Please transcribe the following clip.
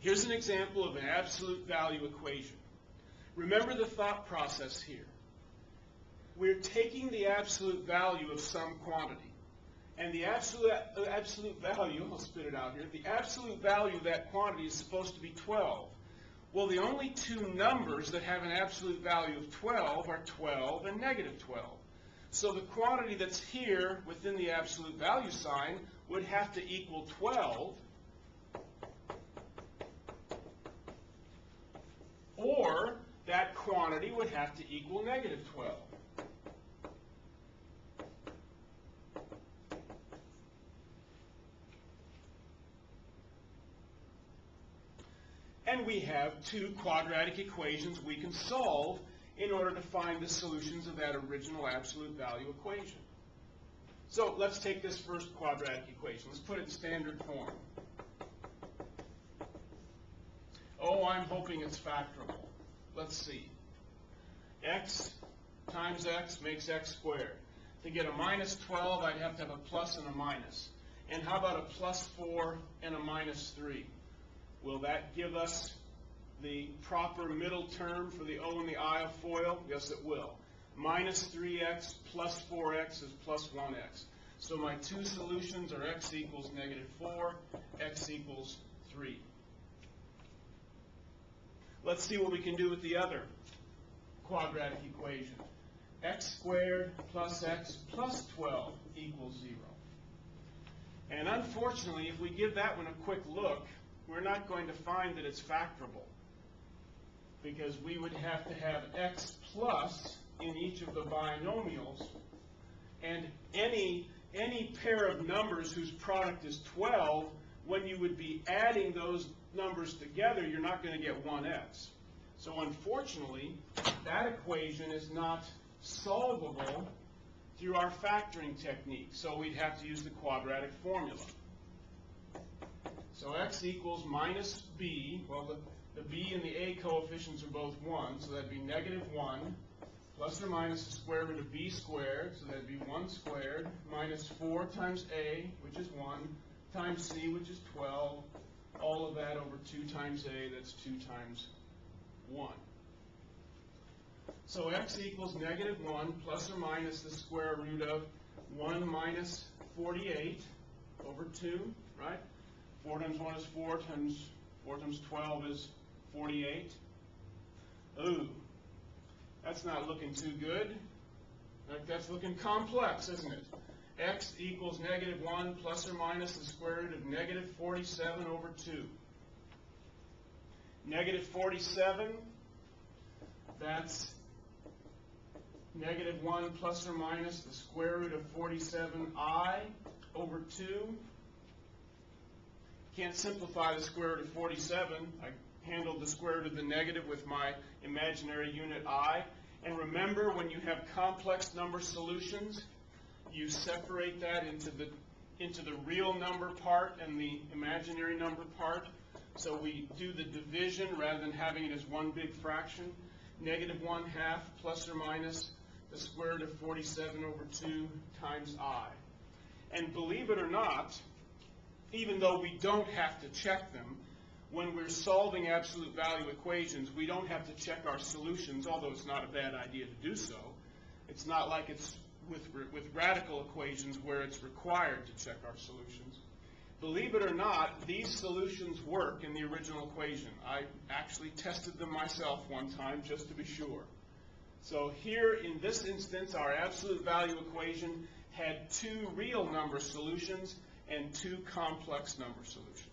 Here's an example of an absolute value equation. Remember the thought process here. We're taking the absolute value of some quantity. And the absolute value, I'll spit it out here, the absolute value of that quantity is supposed to be 12. Well, the only two numbers that have an absolute value of 12 are 12 and negative 12. So the quantity that's here within the absolute value sign would have to equal 12, or that quantity would have to equal negative 12. And we have two quadratic equations we can solve in order to find the solutions of that original absolute value equation. So let's take this first quadratic equation. Let's put it in standard form. Oh, I'm hoping it's factorable. Let's see. X times x makes x squared. To get a minus 12, I'd have to have a plus and a minus. And how about a plus 4 and a minus 3? Will that give us the proper middle term for the O and the I of FOIL? Yes, it will. Minus 3x plus 4x is plus 1x. So my two solutions are x equals negative 4, x equals 3. Let's see what we can do with the other quadratic equation. X squared plus x plus 12 equals 0. And unfortunately, if we give that one a quick look, we're not going to find that it's factorable, because we would have to have x plus in each of the binomials, and any pair of numbers whose product is 12, when you would be adding those numbers together, you're not going to get 1x. So unfortunately, that equation is not solvable through our factoring technique, so we'd have to use the quadratic formula. So x equals minus b, well the b and the a coefficients are both 1, so that'd be negative 1, plus or minus the square root of b squared, so that'd be 1 squared, minus 4 times a, which is 1, times c, which is 12, all of that over 2 times a, that's 2 times 1. So x equals negative 1 plus or minus the square root of 1 minus 48 over 2, right? 4 times 1 is 4 times 12 is 48. Ooh, that's not looking too good. That's looking complex, isn't it? X equals negative 1 plus or minus the square root of negative 47 over 2. Negative 47, that's negative 1 plus or minus the square root of 47i over 2. Can't simplify the square root of 47. I handled the square root of the negative with my imaginary unit I. And remember, when you have complex number solutions, you separate that into the real number part and the imaginary number part. So we do the division rather than having it as one big fraction. Negative 1/2 plus or minus the square root of 47 over 2 times I. And believe it or not, even though we don't have to check them, when we're solving absolute value equations, we don't have to check our solutions, although it's not a bad idea to do so. It's not like it's with radical equations where it's required to check our solutions. Believe it or not, these solutions work in the original equation. I actually tested them myself one time just to be sure. So here in this instance, our absolute value equation had two real number solutions and two complex number solutions.